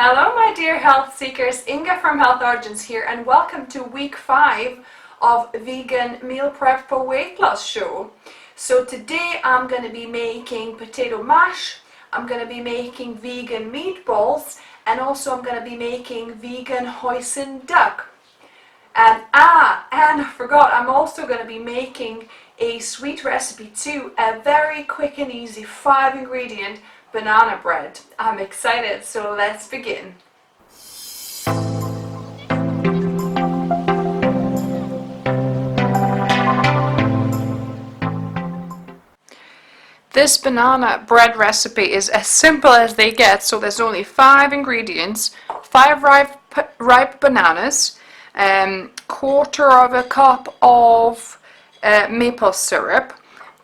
Hello my dear health seekers, Inga from Health Origins here, and welcome to week 5 of Vegan Meal Prep for Weight Loss show. So today I'm going to be making potato mash, I'm going to be making vegan meatballs, and also I'm going to be making vegan hoisin duck. And I forgot, I'm also going to be making a sweet recipe too, a very quick and easy 5 ingredient banana bread. I'm excited, so let's begin. This banana bread recipe is as simple as they get, so there's only 5 ingredients, 5 ripe bananas, quarter of a cup of maple syrup,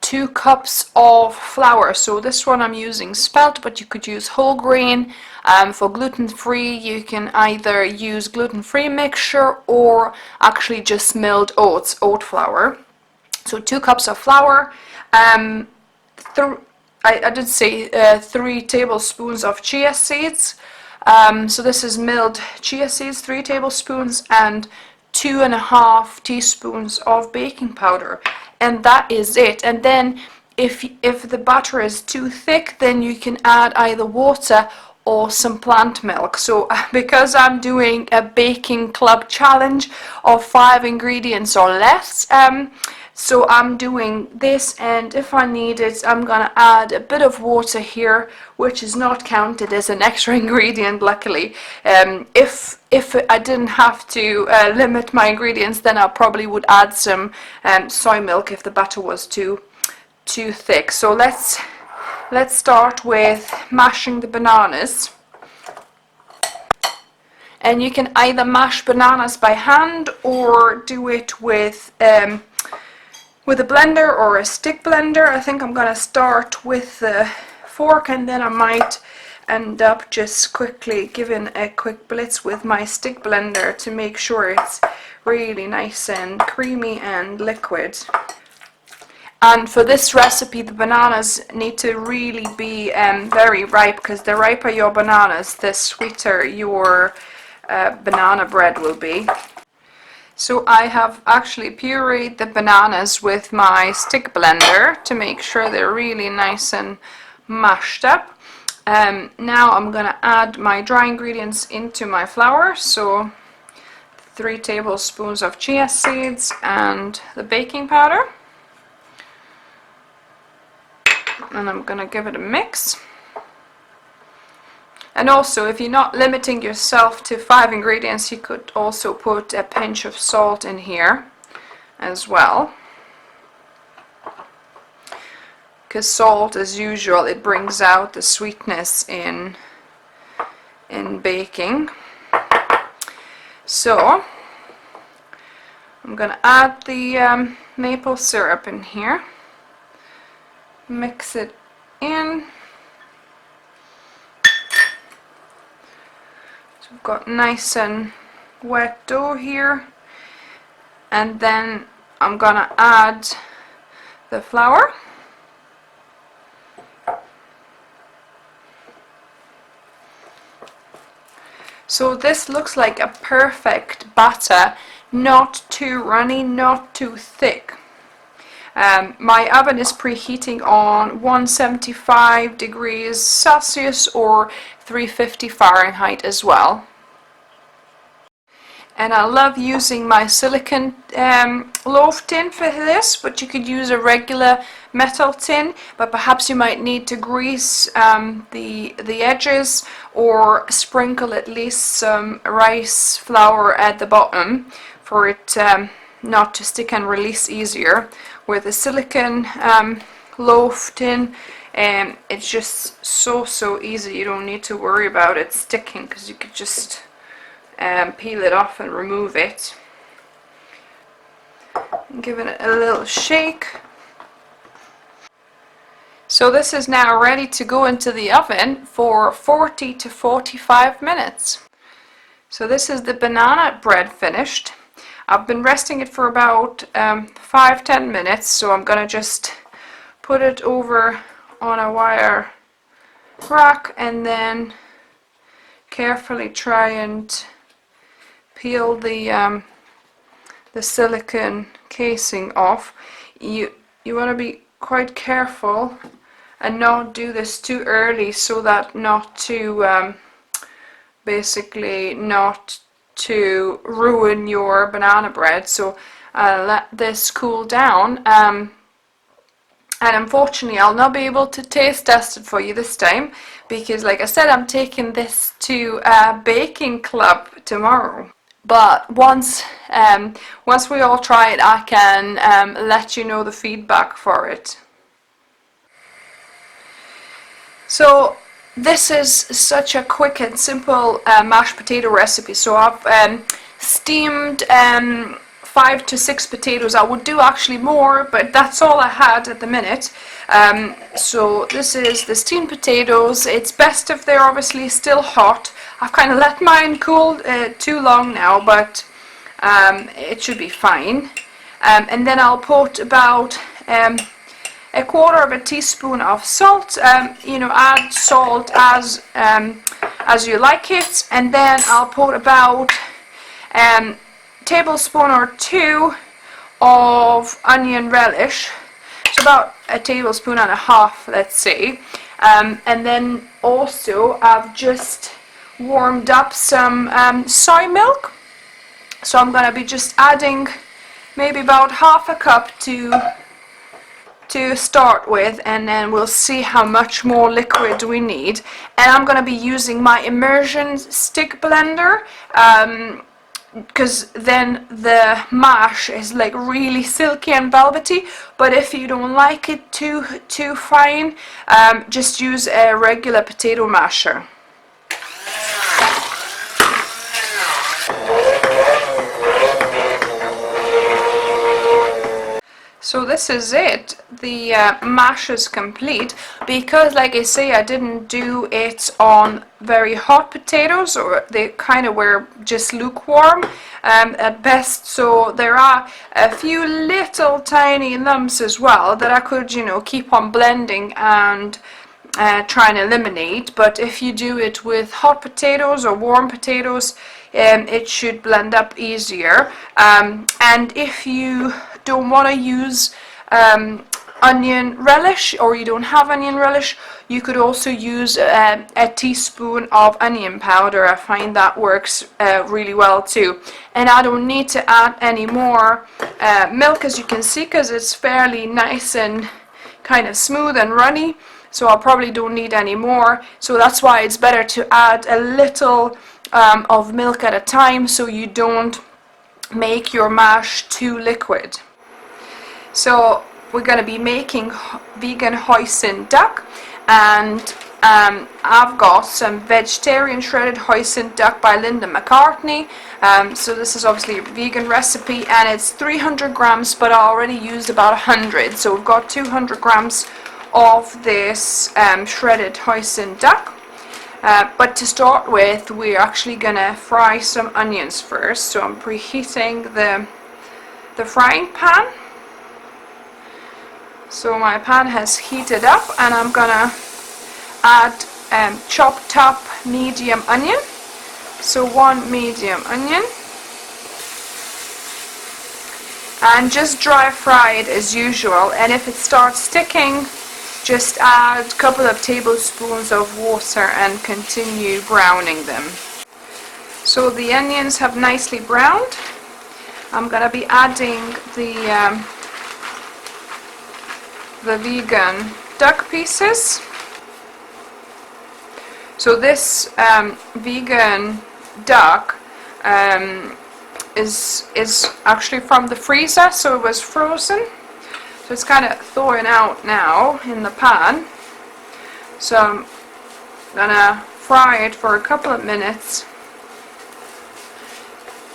2 cups of flour. So this one I'm using spelt, but you could use whole grain. For gluten-free, you can either use gluten-free mixture or actually just milled oat flour. So 2 cups of flour. I did say 3 tablespoons of chia seeds. So this is milled chia seeds, 3 tablespoons, and 2.5 teaspoons of baking powder, and that is it. And then if the batter is too thick, then you can add either water or some plant milk. So because I'm doing a baking club challenge of 5 ingredients or less, so I'm doing this, and if I need it, I'm gonna add a bit of water here, which is not counted as an extra ingredient, luckily. If I didn't have to limit my ingredients, then I probably would add some soy milk if the batter was too thick. So let's start with mashing the bananas. And you can either mash bananas by hand or do it with a blender or a stick blender. I think I'm gonna start with the fork, and then I might end up just quickly giving a quick blitz with my stick blender to make sure it's really nice and creamy and liquid. And for this recipe, the bananas need to really be very ripe, because the riper your bananas, the sweeter your banana bread will be. So I have actually pureed the bananas with my stick blender to make sure they're really nice and mashed up. Now I'm going to add my dry ingredients into my flour. So 3 tablespoons of chia seeds and the baking powder. And I'm going to give it a mix. And also, if you're not limiting yourself to 5 ingredients, you could also put a pinch of salt in here as well. Because salt, as usual, it brings out the sweetness in baking. So I'm going to add the maple syrup in here. Mix it in. So we've got nice and wet dough here, and then I'm gonna add the flour. So this looks like a perfect batter, not too runny, not too thick. My oven is preheating on 175 degrees Celsius or 350 Fahrenheit as well. And I love using my silicone loaf tin for this, but you could use a regular metal tin, but perhaps you might need to grease the edges or sprinkle at least some rice flour at the bottom for it not to stick and release easier. With a silicone loaf tin, it's just so easy. You don't need to worry about it sticking, because you could just peel it off and remove it. And give it a little shake. So this is now ready to go into the oven for 40 to 45 minutes. So this is the banana bread finished. I've been resting it for about 5-10 minutes, so I'm gonna just put it over on a wire rack and then carefully try and peel the silicone casing off. You want to be quite careful and not do this too early, so that not to basically not to ruin your banana bread. So let this cool down, and unfortunately I'll not be able to taste test it for you this time, because like I said, I'm taking this to a baking club tomorrow. But once we all try it, I can let you know the feedback for it. So this is such a quick and simple mashed potato recipe. So I've steamed 5 to 6 potatoes. I would do actually more, but that's all I had at the minute. So this is the steamed potatoes. It's best if they're obviously still hot. I've kind of let mine cool too long now, but it should be fine. And then I'll put about a quarter of a teaspoon of salt. Add salt as you like it, and then I'll put about tablespoon or 2 of onion relish. So about a tablespoon and a half, let's say. And then also I've just warmed up some soy milk. So I'm going to be just adding maybe about half a cup to start with, and then we'll see how much more liquid we need. And I'm going to be using my immersion stick blender, because then the mash is like really silky and velvety. But if you don't like it too fine, just use a regular potato masher. So this is it. The mash is complete, because like I say, I didn't do it on very hot potatoes, or they kind of were just lukewarm at best. So there are a few little tiny lumps as well that I could, keep on blending and try and eliminate. But if you do it with hot potatoes or warm potatoes, it should blend up easier. And if you don't want to use onion relish, or you don't have onion relish, you could also use a teaspoon of onion powder. I find that works really well too. And I don't need to add any more milk, as you can see, because it's fairly nice and kind of smooth and runny. So I probably don't need any more. So that's why it's better to add a little of milk at a time, so you don't make your mash too liquid. So we're going to be making vegan hoisin duck, and I've got some vegetarian shredded hoisin duck by Linda McCartney. So this is obviously a vegan recipe, and it's 300 grams, but I already used about 100. So we've got 200 grams of this shredded hoisin duck. But to start with, we're actually going to fry some onions first. So I'm preheating the frying pan. So my pan has heated up, and I'm gonna add chopped up medium onion. So 1 medium onion, and just dry fry it as usual. And if it starts sticking, just add a couple of tablespoons of water and continue browning them. So the onions have nicely browned. I'm gonna be adding the vegan duck pieces. So this vegan duck is actually from the freezer, so it was frozen. So it's kind of thawing out now in the pan. So I'm gonna fry it for a couple of minutes.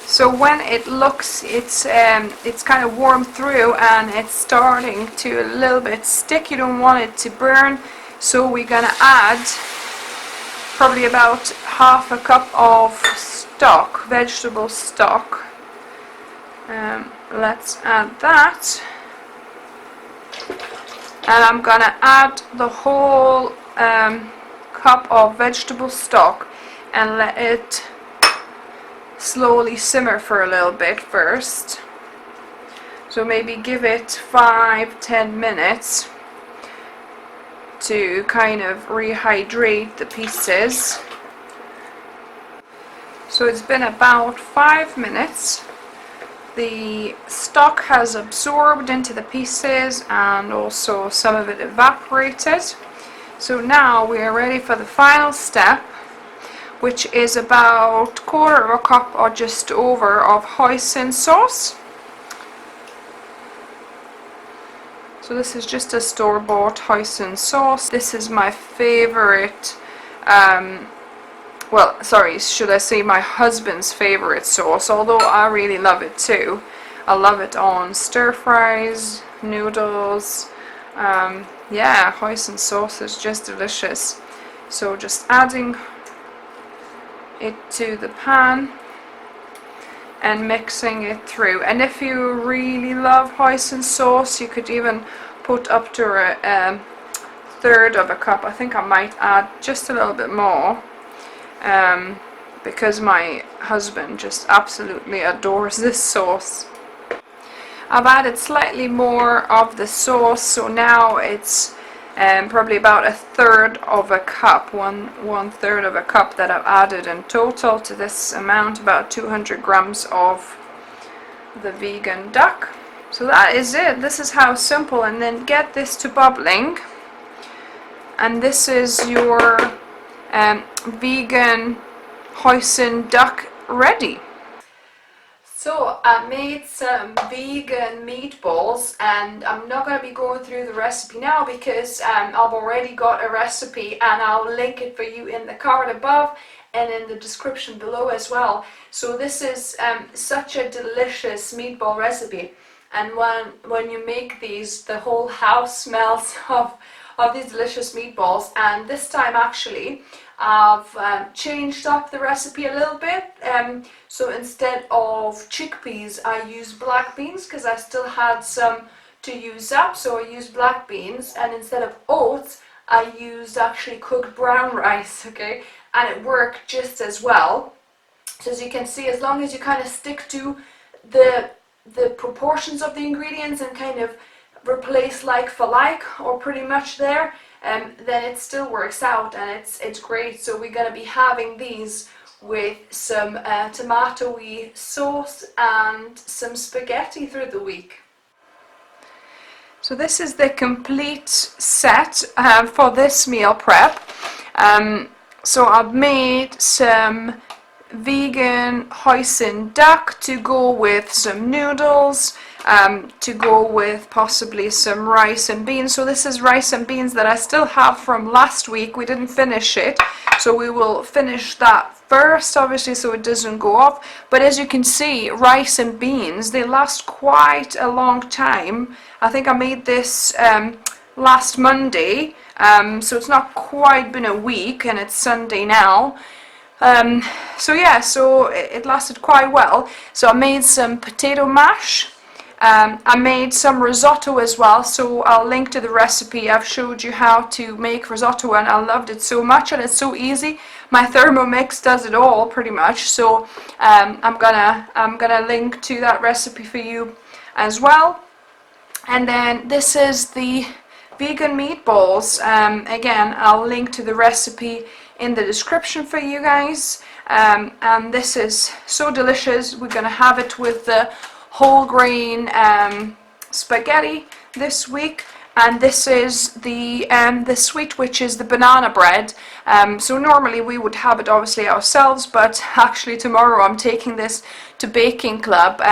So when it looks, it's kind of warmed through, and it's starting to a little bit stick. You don't want it to burn, so we're gonna add probably about half a cup of stock, vegetable stock. Let's add that, and I'm gonna add the whole cup of vegetable stock. and let it slowly simmer for a little bit first. So maybe give it 5-10 minutes to kind of rehydrate the pieces. So it's been about 5 minutes. The stock has absorbed into the pieces and also some of it evaporated. So now we are ready for the final step, which is about 1/4 cup or just over of hoisin sauce. So this is just a store-bought hoisin sauce. This is my favorite, well, sorry, should I say my husband's favorite sauce, although I really love it too. I love it on stir fries, noodles. Yeah, hoisin sauce is just delicious. So just adding it to the pan and mixing it through. And if you really love hoisin sauce, you could even put up to a 1/3 cup. I think I might add just a little bit more, because my husband just absolutely adores this sauce. I've added slightly more of the sauce, so now it's probably about 1/3 cup, one third of a cup that I've added in total to this amount, about 200 grams of the vegan duck. So that is it. This is how simple. And then get this to bubbling, and this is your vegan hoisin duck ready. So I made some vegan meatballs, and I'm not going to be going through the recipe now because I've already got a recipe, and I'll link it for you in the card above and in the description below as well. So this is such a delicious meatball recipe, and when you make these, the whole house smells of these delicious meatballs. And this time actually I've changed up the recipe a little bit. So instead of chickpeas, I used black beans because I still had some to use up. So I used black beans, and instead of oats, I used actually cooked brown rice, okay? And it worked just as well. So as you can see, as long as you kind of stick to the proportions of the ingredients and kind of replace like for like, or pretty much there, then it still works out, and it's great. So we're going to be having these with some tomatoey sauce and some spaghetti through the week. So this is the complete set for this meal prep. So I've made some vegan hoisin duck to go with some noodles, to go with possibly some rice and beans. So this is rice and beans that I still have from last week. We didn't finish it, so we will finish that first, obviously, so it doesn't go off. But as you can see, rice and beans, they last quite a long time. I think I made this last Monday, so it's not quite been a week, and it's Sunday now. So yeah, so it lasted quite well. So I made some potato mash. I made some risotto as well, so I'll link to the recipe. I've showed you how to make risotto, and I loved it so much, and it's so easy. My Thermomix does it all pretty much, so I'm gonna link to that recipe for you as well. And then this is the vegan meatballs. Again, I'll link to the recipe in the description for you guys. And this is so delicious. We're gonna have it with the whole grain spaghetti this week, and this is the sweet, which is the banana bread. So normally we would have it obviously ourselves, but actually tomorrow I'm taking this to baking club.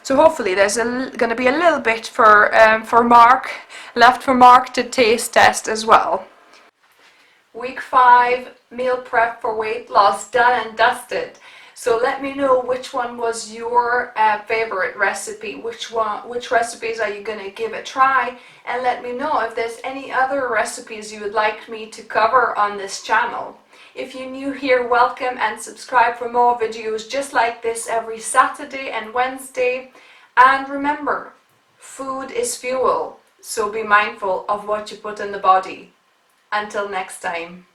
So hopefully there's going to be a little bit for Mark, left for Mark to taste test as well. Week 5 meal prep for weight loss done and dusted. So let me know which one was your favorite recipe. Which recipes are you going to give a try? And let me know if there's any other recipes you would like me to cover on this channel. If you're new here, welcome, and subscribe for more videos just like this every Saturday and Wednesday. And remember, food is fuel, so be mindful of what you put in the body. Until next time.